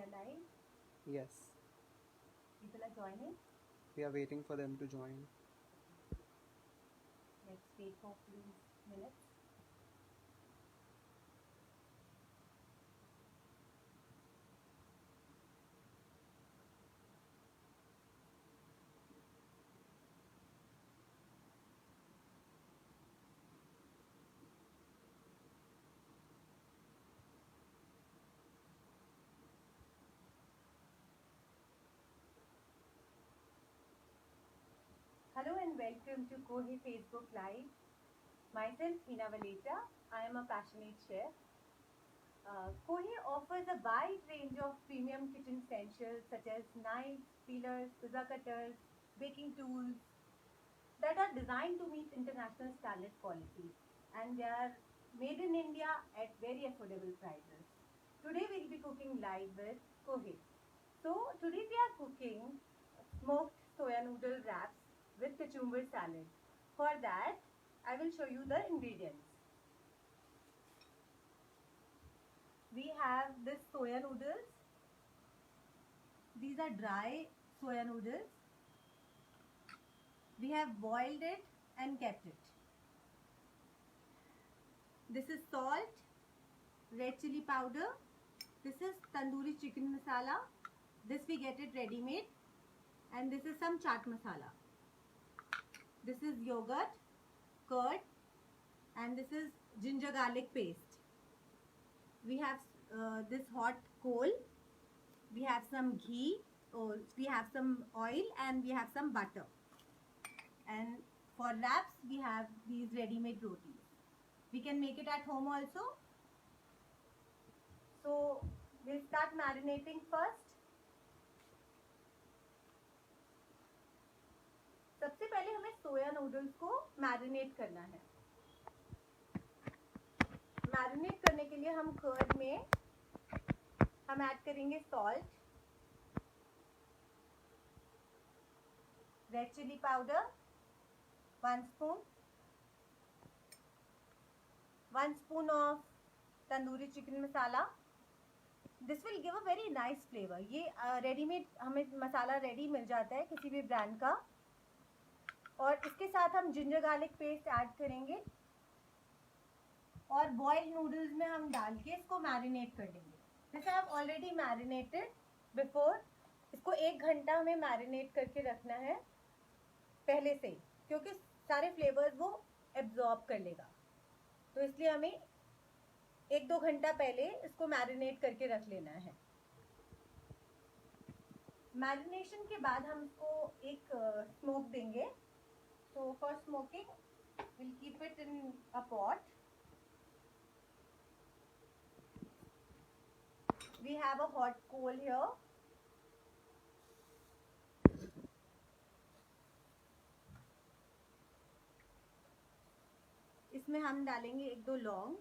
are live. Yes, People are joining. we are waiting for them to join. Let's wait for a few minutes. Hello and welcome to Kohi Facebook Live. Myself, Hina Valeta. I am a passionate chef. Kohi offers a wide range of premium kitchen essentials such as knives, peelers, pizza cutters, baking tools that are designed to meet international standard quality, and they are made in India at very affordable prices. Today we'll be cooking live with Kohi. So today we are cooking smoked soya noodle wraps with cucumber salad. For that, I will show you the ingredients. We have this soya noodles. These are dry soya noodles. We have boiled it and kept it. This is salt, red chili powder. This is tandoori chicken masala. This we get it ready made. And this is some chaat masala. This is yogurt, curd, and this is ginger garlic paste. We have this hot coal. We have some ghee. Or we have some oil and we have some butter. And for wraps, we have these ready-made rotis. We can make it at home also. So we'll start marinating first. सबसे पहले हमें सोया noodles को marinate करना है. Marinate करने के लिए हम कर्ड में हम ऐड करेंगे salt, red chilli powder 1 spoon, 1 spoon of tandoori chicken masala. This will give a very nice flavour. ये रेडीमेड हमें मसाला रेडी मिल जाता है किसी भी ब्रांड का. और इसके साथ हम जिंजर गार्लिक पेस्ट ऐड करेंगे और बॉइल्ड नूडल्स में हम डाल के इसको मैरिनेट कर देंगे. This I have already marinated before. इसको 1 घंटा हमें मैरिनेट करके रखना है पहले से, क्योंकि सारे फ्लेवर्स वो एब्जॉर्ब कर लेगा. तो इसलिए हमें 1-2 घंटा पहले इसको मैरिनेट करके रख लेना है. मैरिनेशन के बाद हम इसको एक स्मोक देंगे. So for smoking, we'll keep it in a pot. We have a hot coal here. इसमें हम डालेंगे 1-2 लौंग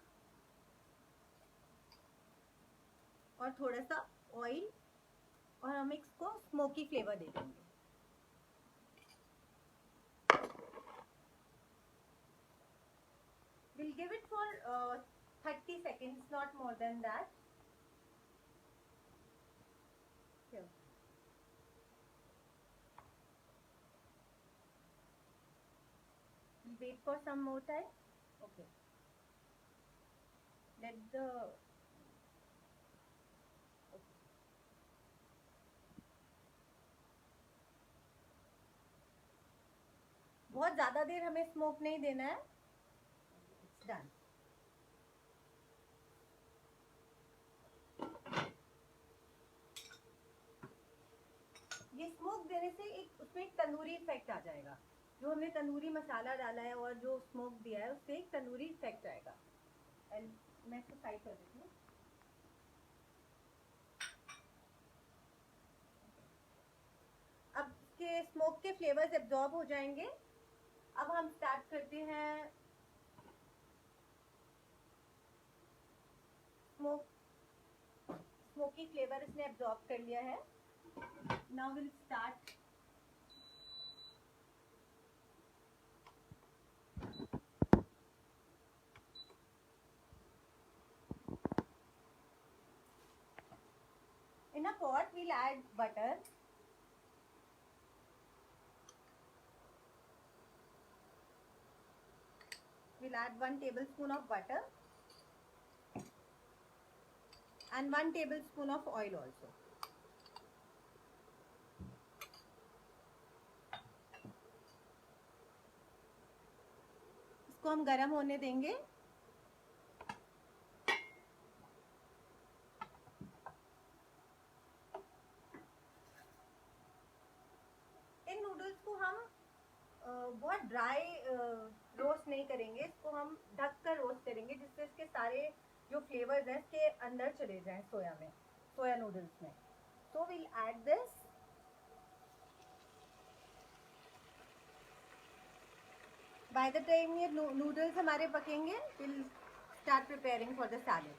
और थोड़ा सा ऑयल और हम इसको स्मोकी फ्लेवर दे देंगे. We'll give it for 30 seconds, not more than that. Here. We'll wait for some more time. Okay. Let the बहुत ज़्यादा देर हमें स्मोक नहीं देना है. It's done. ये स्मोक देने से एक उसमें एक तंदूरी इफेक्ट आ जाएगा. जो हमने तंदूरी मसाला डाला है और जो स्मोक दिया है उससे एक तंदूरी इफेक्ट आएगा. एंड मैं इसको साइड कर देती हूँ. अब इसके स्मोक के फ्लेवर्स एब्जॉर्ब हो जाएंगे. अब हम स्टार्ट करते हैं स्मोकी फ्लेवर इसने एब्जॉर्ब कर लिया है. Now will start. In a a pot, we'll add butter. We'll add 1 tablespoon of butter and 1 tablespoon of oil also. इसको हम गरम होने देंगे. इन नूडल्स को हम बहुत ड्राई रोस्ट नहीं करेंगे. इसको हम ढक कर रोस्ट करेंगे जिससे इसके सारे जो फ्लेवर्स हैं इसके अंदर चले जाएं सोया नूडल्स में. So we'll add this. By the time ये नूडल्स हमारे पकेंगे, will start preparing for the salad.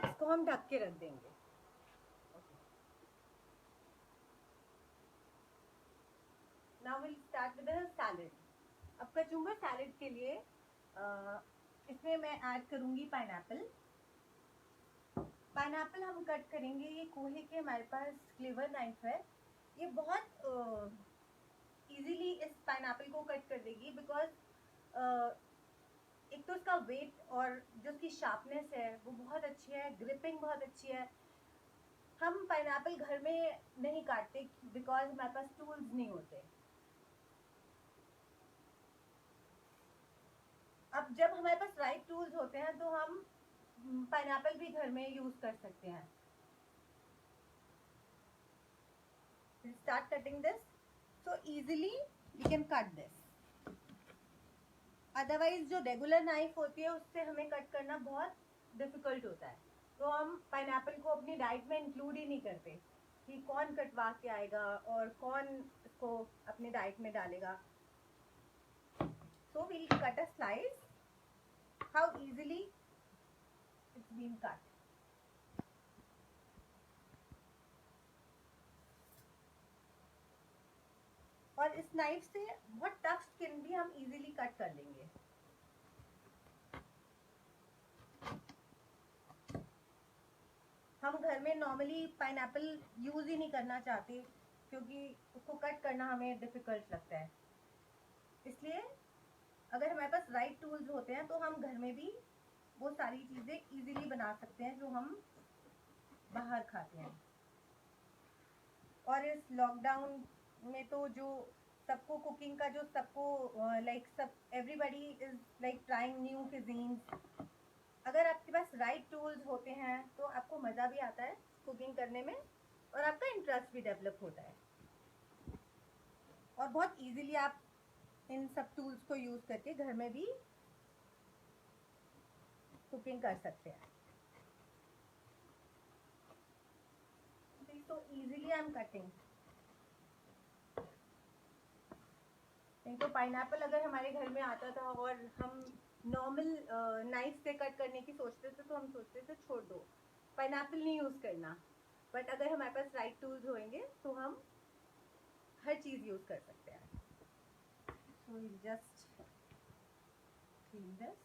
इसको हम ढक के रख देंगे. Now we'll start with the salad. अब कचुम्बर सैलेड के लिए इसमें मैं ऐड करूंगी पाइनएप्पल. पाइनएप्पल हम कट करेंगे. ये कोहे के हमारे पास क्लेवर नाइफ है. ये बहुत इजीली इस पाइनएप्पल को कट कर देगी बिकॉज एक तो इसका वेट और जो इसकी शार्पनेस है वो बहुत अच्छी है. ग्रिपिंग बहुत अच्छी है. हम पाइनएप्पल घर में नहीं काटते बिकॉज हमारे पास टूल्स नहीं होते. अब जब हमारे पास राइट टूल्स होते हैं तो हम पाइनएप्पल भी घर में यूज कर सकते हैं. Start cutting this. So easily we can cut this. Otherwise जो रेगुलर नाइफ होती है उससे हमें कट करना बहुत डिफिकल्ट होता है. तो हम पाइनएप्पल को अपनी डाइट में इंक्लूड ही नहीं करते कि कौन कटवा के आएगा और कौन इसको अपनी डाइट में डालेगा. So we'll cut a slice. How easily it's been cut. और इस नाइफ से बहुत टफ स्किन भी हम इजीली कट कर लेंगे. हम घर में नॉर्मली पाइनएप्पल यूज ही नहीं करना चाहते क्योंकि उसको कट करना हमें डिफिकल्ट लगता है. इसलिए अगर हमारे पास राइट टूल्स होते हैं तो हम घर में भी वो सारी चीज़ें इजीली बना सकते हैं जो हम बाहर खाते हैं. और इस लॉकडाउन में तो जो सबको कुकिंग का जो सबको लाइक सब everybody is like trying new cuisines. अगर आपके पास राइट टूल्स होते हैं तो आपको मज़ा भी आता है कुकिंग करने में और आपका इंटरेस्ट भी डेवलप होता है. और बहुत इजीली आप इन सब टूल्स को यूज करके घर में भी कुकिंग कर सकते हैं. तो इजीली आई एम कटिंग. नहीं तो पाइनएप्पल अगर हमारे घर में आता था और हम नॉर्मल नाइफ से कट करने की सोचते थे तो हम सोचते थे छोड़ दो, पाइनएप्पल नहीं यूज करना. बट अगर हमारे पास राइट टूल्स होंगे तो हम हर चीज यूज कर सकते हैं. So we'll just clean this.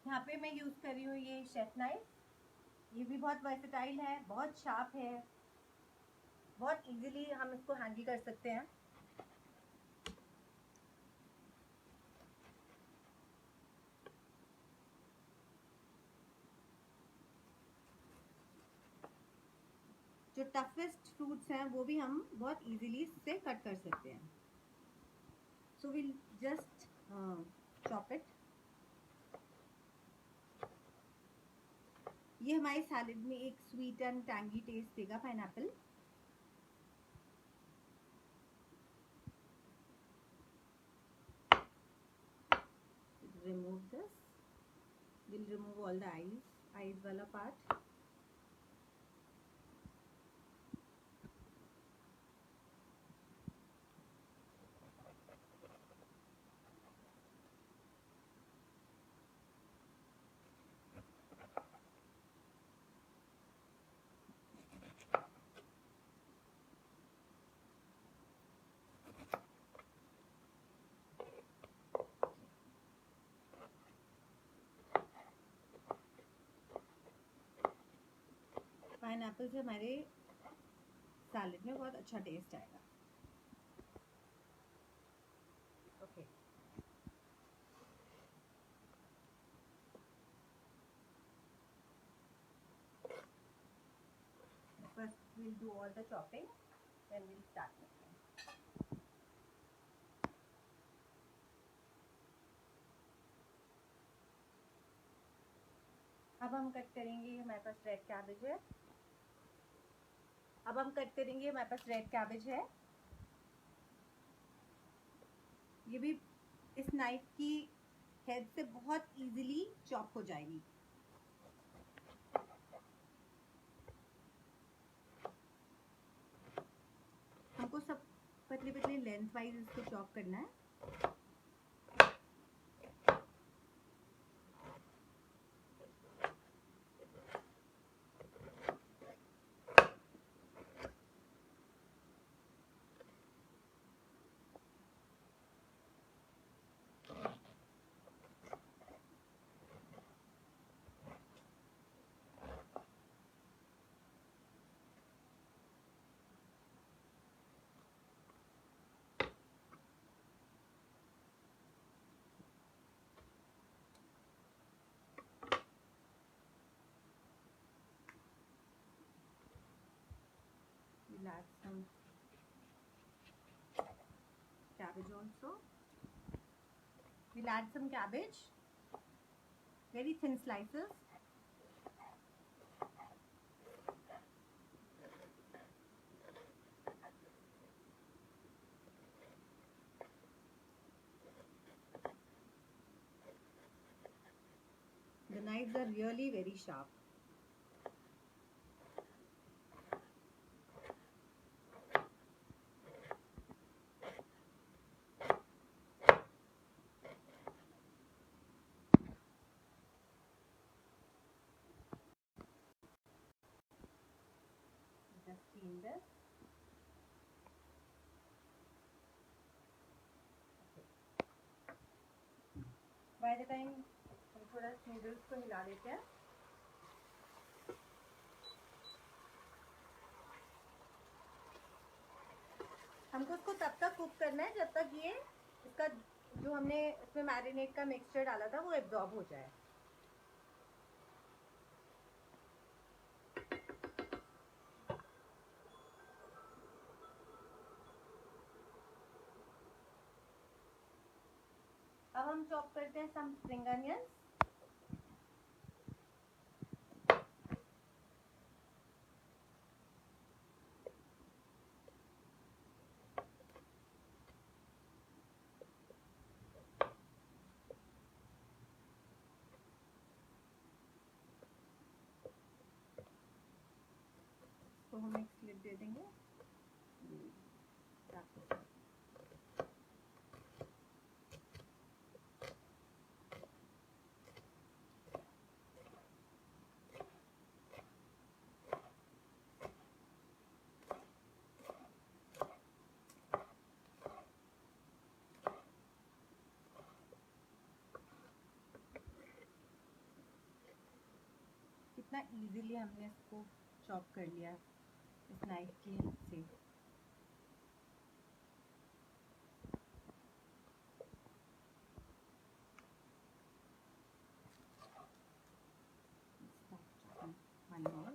यहाँ पे मैं यूज कर रही हूँ ये शेफ नाइफ. ये भी बहुत वर्सेटाइल है, बहुत शार्प है, बहुत इजीली हम इसको हैंडल कर सकते हैं. जो टफेस्ट फ्रूट्स हैं वो भी हम बहुत इजीली इससे कट कर सकते हैं. So will just chop it. ये हमारे सैलेड में एक स्वीट एंड टैंगी टेस्ट देगा pineapple. Remove this. Will remove all the eyes वाला पार्ट. एप्पल से हमारे सैलेड में बहुत अच्छा टेस्ट आएगा। Okay, first we'll do all the chopping, then we'll start making. अब हम कट करेंगे, हमारे पास रेड कैबेज है। अब हम कट करेंगे, हमारे पास रेड कैबेज है। ये भी इस नाइफ की हेड से बहुत इजीली चॉप हो जाएगी। हमको सब पतले पतले लेंथ वाइज इसको चॉप करना है। We'll add some cabbage also. We'll add some cabbage, very thin slices. The knives are really very sharp. Just steam this. Okay. By the time हम थोड़ा नूडल्स को हिला देते हैं। हमको इसको तब तक कुक करना है जब तक ये इसका जो हमने इसमें मैरिनेट का मिक्सचर डाला था वो एब्जॉर्ब हो जाए। अब हम चॉप करते हैं सम स्प्रिंग अनियंस। तो हम एक स्लिप दे देंगे। कितना इजीली हमने इसको चॉप कर लिया इस नाइफ की हेल्प से। One more.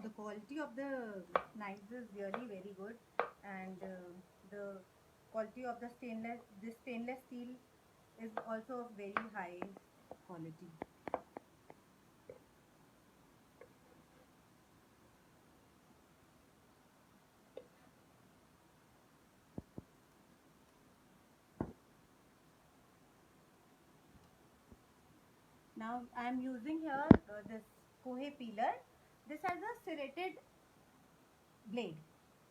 The quality of the knives is really very good, and the quality of the stainless steel is also of very high quality. Now I am using here this कोहे peeler. This has a serrated blade.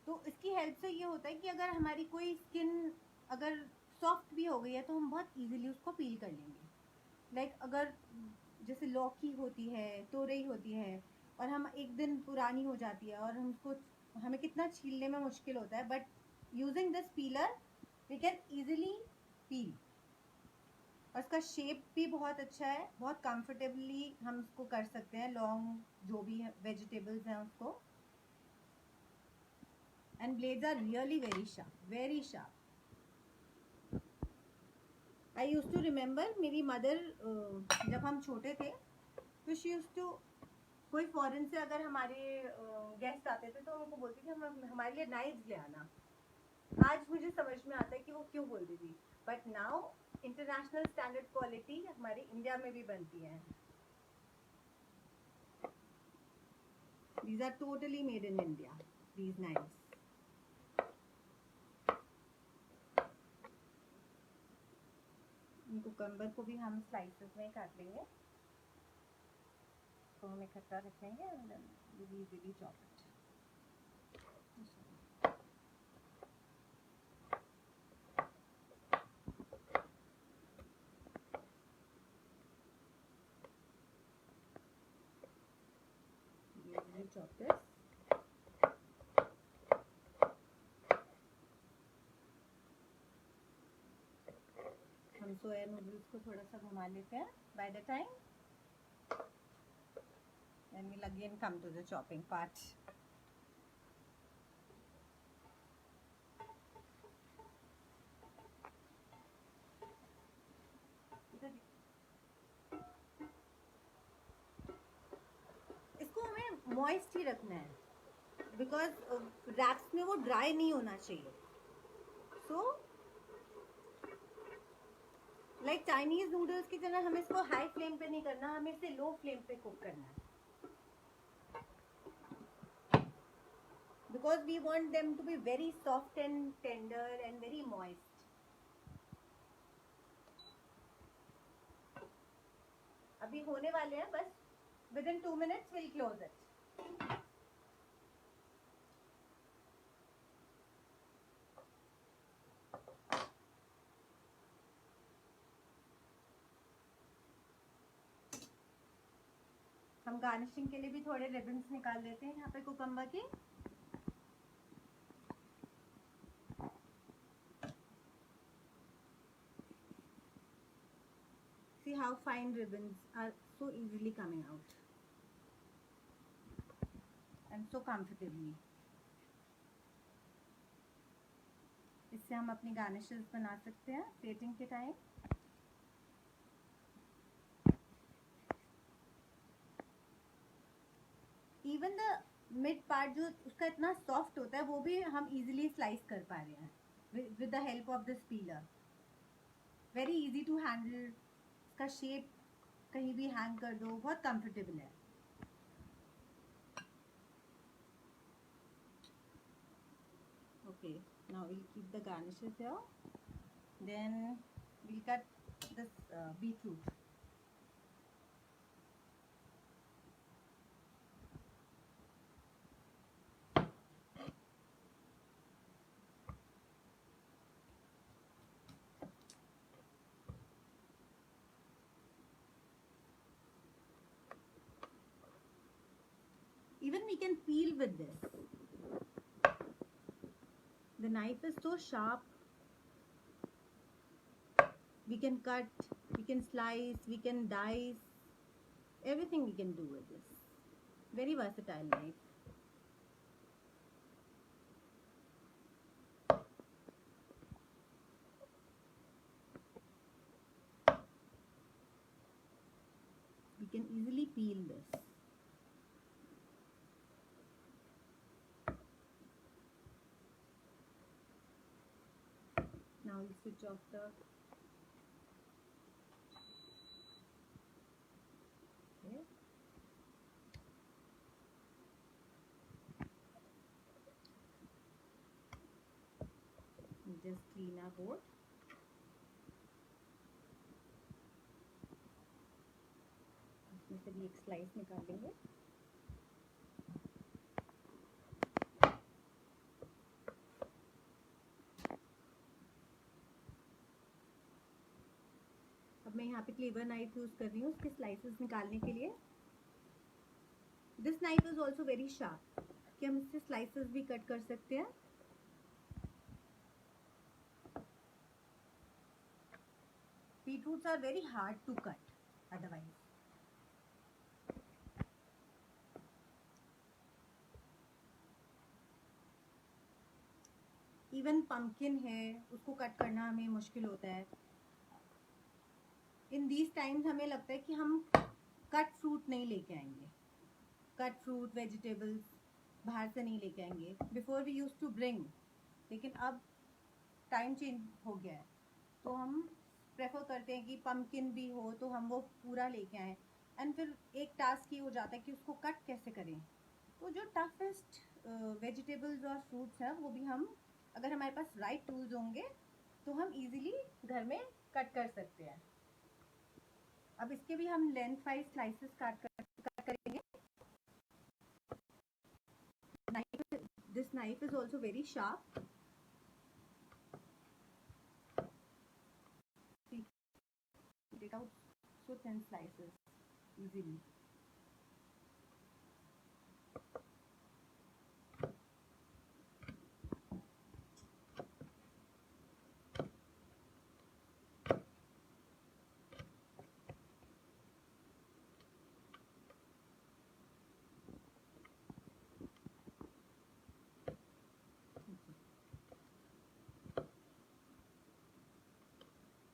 तो इसकी help से ये होता है कि अगर हमारी कोई स्किन अगर सॉफ्ट भी हो गई है तो हम बहुत इजीली उसको पील कर लेंगे। लाइक अगर जैसे लौकी होती है, तोरई होती है और हम एक दिन पुरानी हो जाती है और हम उसको हमें कितना छीलने में मुश्किल होता है, but using this peeler we can easily peel. और इसका शेप भी बहुत अच्छा है, बहुत कंफर्टेबली हम इसको कर सकते हैं, लॉन्ग जो भी है वेजिटेबल्स हैं उसको. And blades are really very sharp, very sharp. I use to remember मेरी मदर जब हम छोटे थे तो शी यूज टू, कोई फॉरेन से अगर हमारे गेस्ट आते थे तो उनको बोलती थी हम हमारे लिए नाइफ्स ले आना. आज मुझे समझ में आता है कि वो क्यों बोलती थी. But now international standard quality हमारे इंडिया में भी बनती है. These are totally made in India, these knives. Cucumber को भी हम स्लाइसेस में काट लेंगे, तो हम इकट्ठा रखेंगे and then we'll easily chop it. Easily chop this. हम सोया नूडल्स को थोड़ा सा घुमा लेते हैं. By the time then we'll again come to the chopping part. इसको हमें मॉइस्ट ही रखना है, बिकॉज रैप्स में वो ड्राई नहीं होना चाहिए. सो लाइक चाइनीज नूडल्स की तरह हमें इसको हाई फ्लेम पे नहीं करना, हमें इसे लो फ्लेम पे कुक करना है. Because we want them to be very soft and tender and very moist. अभी होने वाले हैं बस. Within 2 minutes we'll close it. हम गार्निशिंग के लिए भी थोड़े रिबन्स निकाल लेते हैं यहाँ पे कुकम्बर की. See how fine ribbons are so easily coming out and so comfortably. इससे हम अपनी गार्निशेस बना सकते हैं प्लेटिंग के time. Even the mid part जो उसका इतना सॉफ्ट होता है वो भी हम इजीली स्लाइस कर पा रहे हैं with the help of this peeler. Very easy to handle. इसका शेप कहीं भी हैंग कर दो, बहुत कंफर्टेबल है. Okay, now we'll keep the garnishes here. Then we'll cut this beetroot. Even we can peel with this. The knife is so sharp. We can cut, we can slice, we can dice. Everything we can do with this. Very versatile knife. We can easily peel this. Now we'll switch off the just clean our board. इसमें से भी एक slice निकाल देंगे. अब मैं यहाँ पे क्लेवर नाइफ यूज कर रही हूँ उसके स्लाइसेस निकालने के लिए. This knife is also very sharp कि हम इससे स्लाइसेस भी कट कर सकते हैं. Beetroots are very hard to cut otherwise. Even pumpkin है, उसको कट करना हमें मुश्किल होता है. इन दीज टाइम्स हमें लगता है कि हम कट फ्रूट नहीं लेके आएंगे, कट फ्रूट वेजिटेबल्स बाहर से नहीं लेके आएंगे. Before we use to bring, लेकिन अब टाइम चेंज हो गया है, तो हम प्रेफर करते हैं कि पम्पकिन भी हो तो हम वो पूरा लेके आएँ. एंड फिर एक टास्क ये हो जाता है कि उसको कट कैसे करें. तो जो टफेस्ट वेजिटेबल्स और फ्रूट्स हैं वो भी हम, अगर हमारे पास राइट टूल्स होंगे तो हम इजीली घर में कट कर सकते हैं. अब इसके भी हम लेंथ वाइज स्लाइसेस कट करेंगे. This knife is also very sharp. Take out so thin slices easily.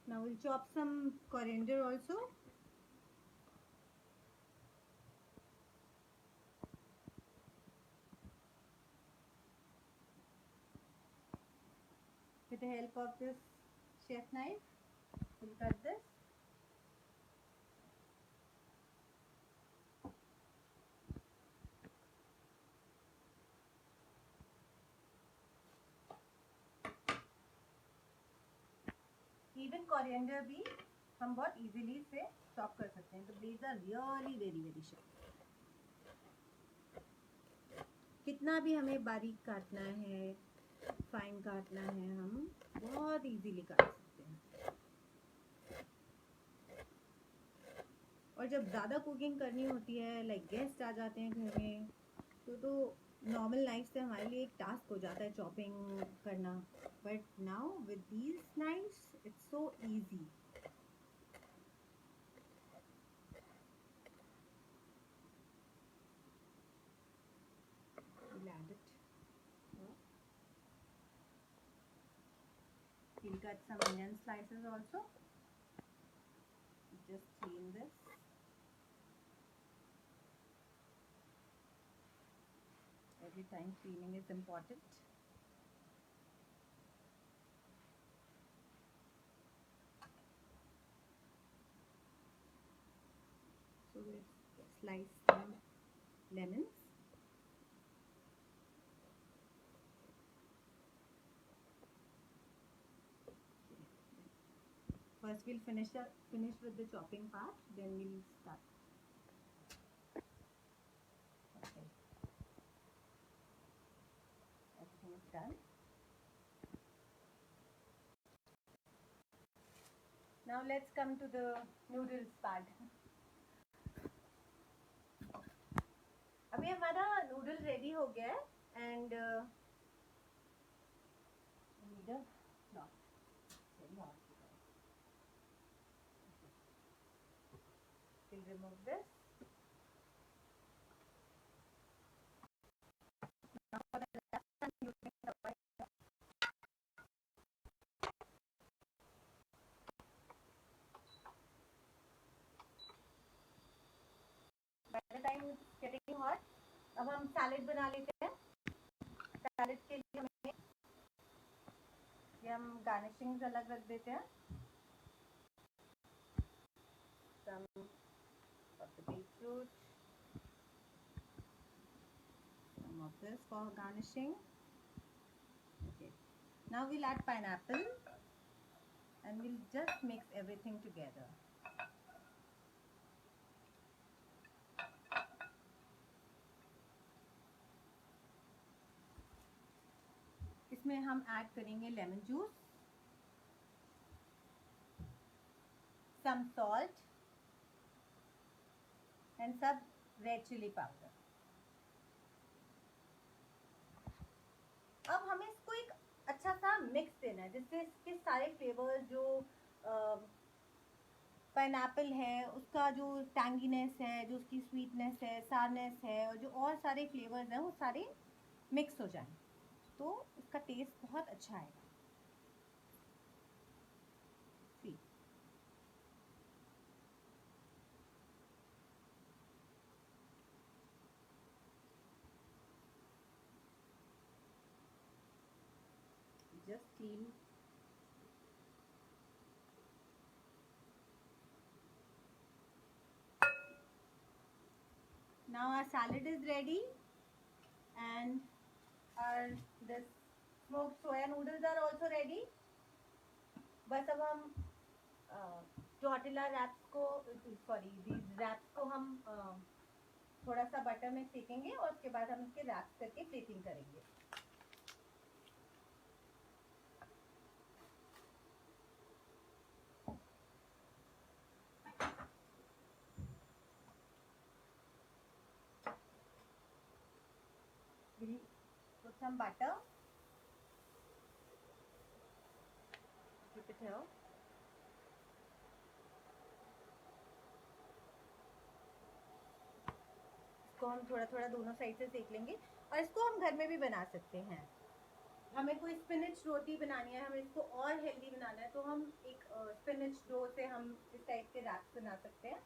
Now we'll chop some coriander also. With the help of this chef knife, we'll cut this. Even coriander भी हम बहुत easily से chop कर सकते हैं. The blades are really very sharp. कितना भी हमें बारीक काटना है, फाइन काटना है, हम बहुत इजीली काट सकते हैं. और जब ज़्यादा कुकिंग करनी होती है, लाइक गेस्ट आ जाते हैं घर में, तो नॉर्मल नाइफ से हमारे लिए एक टास्क हो जाता है चॉपिंग करना. But now with these knifes it's so easy. We'll add it. We'll cut some onion slices also. Just clean this. Every time cleaning is important. So we'll slice some lemons. First we'll finish with the chopping part, then we'll start. Okay. Everything is done. Now let's come to the noodles part. अभी हमारा noodle ready हो गया है. And we'll remove this. Now for the last one, using the white. By the time it's getting hot, अब हम salad बना लेते हैं. सैलेड के लिए हमें ये हम गार्निशिंग्स अलग रख देते हैं. Some of the beetroot, some of this for garnishing. Okay. Now we'll add pineapple and we'll just mix everything together. इसमें हम ऐड करेंगे lemon juice, some salt and some red chili powder. अब हमें इसको एक अच्छा सा मिक्स देना है जिससे इसके सारे फ्लेवर्स जो पाइनएप्पल है, उसका जो टैंगीनेस है, जो उसकी स्वीटनेस है, सारनेस है, और जो और सारे फ्लेवर्स हैं वो सारे मिक्स हो जाएं, तो उसका टेस्ट बहुत अच्छा आएगा। See just clean. Now our salad is ready and our this smoked soya noodles are also ready. बस अब हम टॉर्टिला रैप्स को, सॉरी these रैप्स को हम थोड़ा सा बटर में सेकेंगे और उसके बाद हम इसके रैप्स करके प्लेटिंग करेंगे. We'll put some butter. Keep it here. इसको हम थोड़ा थोड़ा दोनों साइड से सेक लेंगे और इसको हम घर में भी बना सकते हैं. हमें कोई स्पिनच रोटी बनानी है, हमें इसको और हेल्दी बनाना है, तो हम एक स्पिनच डो से हम इस टाइप के रैप्स बना सकते हैं.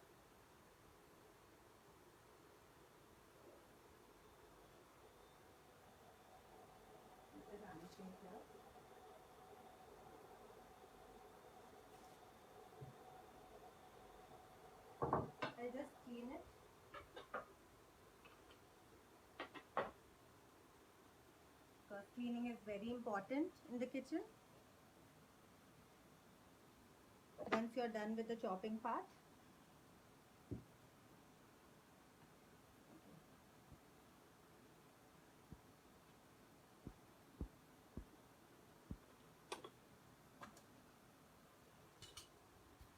I'll just clean it. Because cleaning is very important in the kitchen. Once you're done with the chopping part.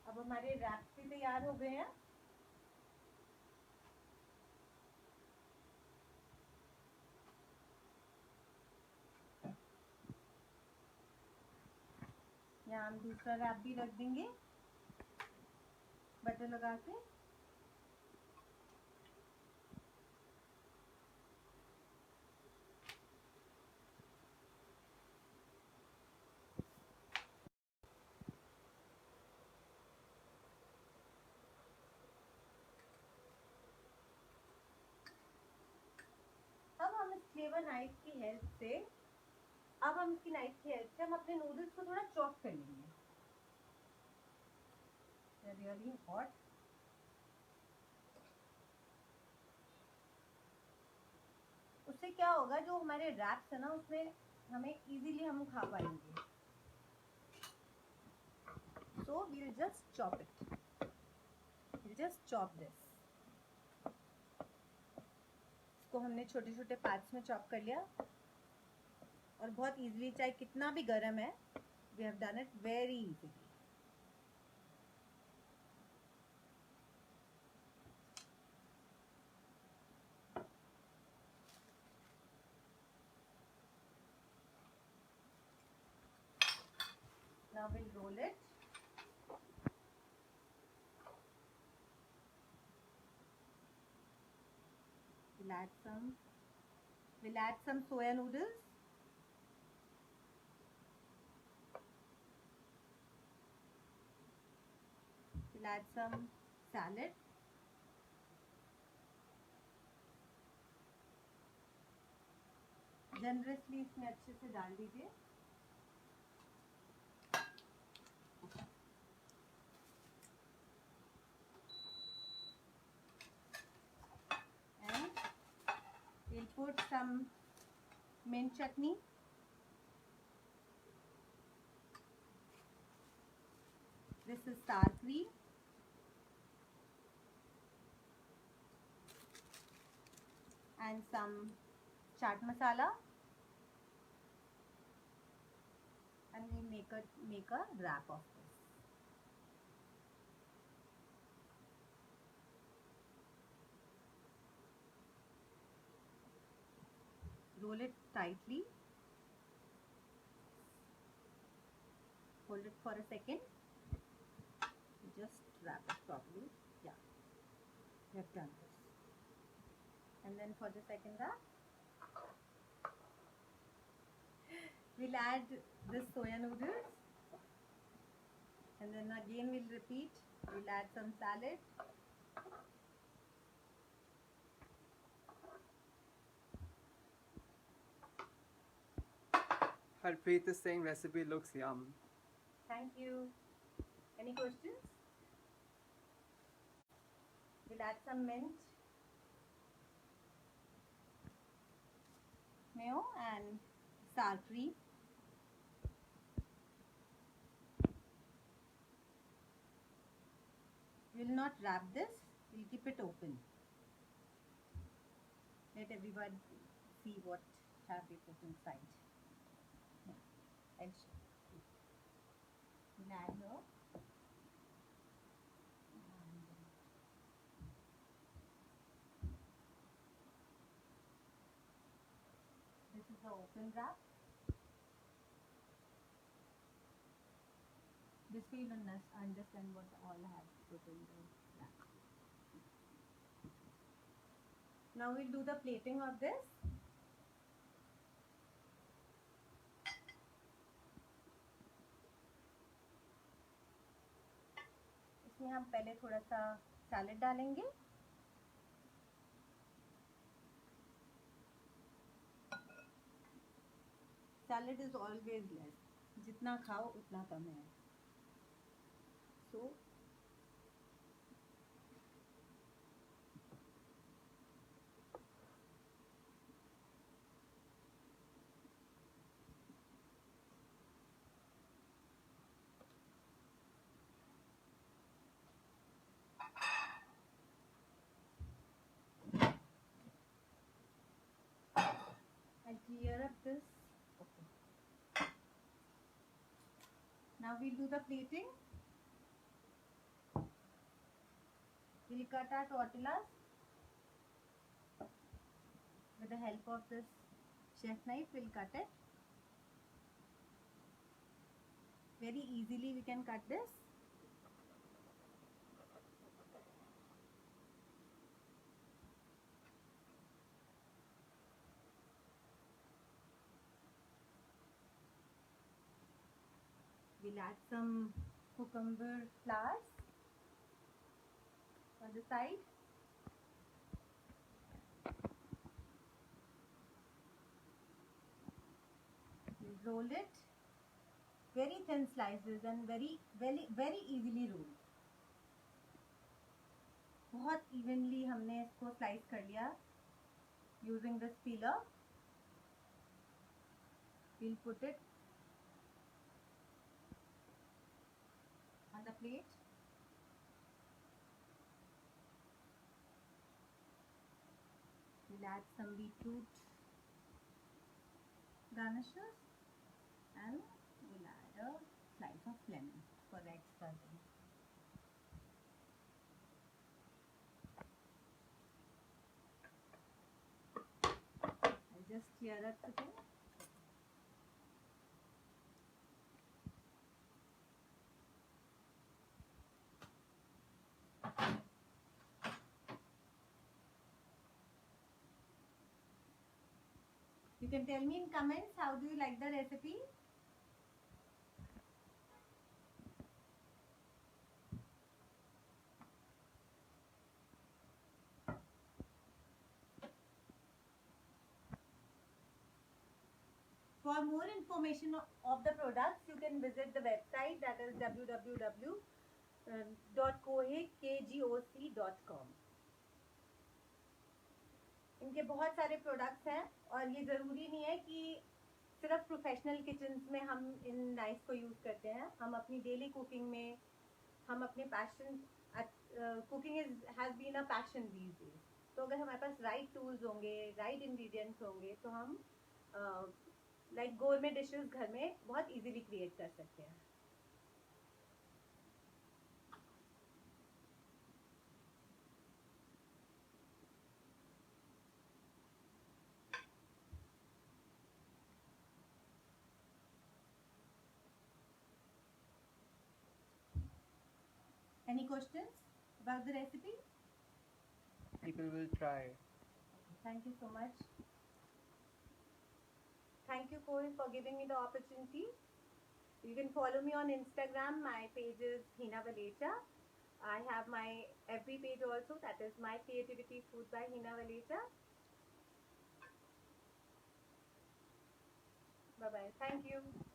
अब हमारे रैप्स भी तैयार हो गए हैं. यहाँ हम दूसरा रैप भी रख देंगे बटर लगा के. अब हम इस फ्लेवर नाइफ की हेल्प से हम अपने नूडल्स को थोड़ा चॉप कर लेंगे. Really hot. उससे क्या होगा, जो हमारे रैप्स है ना उसमें हमें इजीली हम खा पाएंगे. So we'll just chop it. We'll just chop this. इसको हमने छोटे छोटे पार्ट्स में चॉप कर लिया और बहुत इजीली, चाहे कितना भी गरम है, we have done it very easily. Now we'll roll it. We'll add some soya noodles. We'll add some salad. Generously इसमें अच्छे से डाल दीजिए. And we'll put some mint chutney. This is sour cream. And some chaat masala. And we make a wrap of this. Roll it tightly. Hold it for a second. just wrap it properly. Yeah, we have done this. And then for the second wrap, we'll add the soya noodles. And then again we'll repeat. We'll add some salad. Harpreet is saying recipe looks yum. Thank you. Any questions? We'll add some mint, mayo and sour cream. We'll not wrap this, we'll keep it open. Let everyone see what have we put inside. Yeah. And we'll add here. This is the open wrap. This way you'll understand what all I have put in the wrap. Now we'll do the plating of this. इसमें हम पहले थोड़ा सा salad डालेंगे. Salad is always less. जितना खाओ उतना कम है. So I'll clear up this. Okay. Now we'll do the plating. We'll cut our tortillas with the help of this chef knife. We'll cut it. Very easily we can cut this. We'll add some cucumber flowers on the side. We'll roll it. Very thin slices and very easily rolled. बहुत evenly हमने इसको slice कर लिया using this peeler. We'll put it on the plate. We'll add some beetroot garnishes and we'll add a slice of lemon for the extra taste. I'll just clear up the thing. You can tell me in comments how do you like the recipe. For more information of the products, you can visit the website, that is www.kohe.com. इनके बहुत सारे products हैं और ये ज़रूरी नहीं है कि सिर्फ प्रोफेशनल किचन्स में हम इन नाइफ को यूज़ करते हैं. हम अपनी डेली कुकिंग में हम अपने passion cooking has been a passion these days. तो अगर हमारे पास राइट टूल्स होंगे, राइट इंग्रेडिएंट्स होंगे तो हम लाइक गोरमेट डिशेस घर में बहुत इजीली क्रिएट कर सकते हैं. Any questions about the recipe? People will try. Thank you so much. Thank you, Kohil, for giving me the opportunity. You can follow me on Instagram. My page is Hina Valecha. I have my FB page also, that is My Creativity Food by Hina Valecha. Bye bye. Thank you.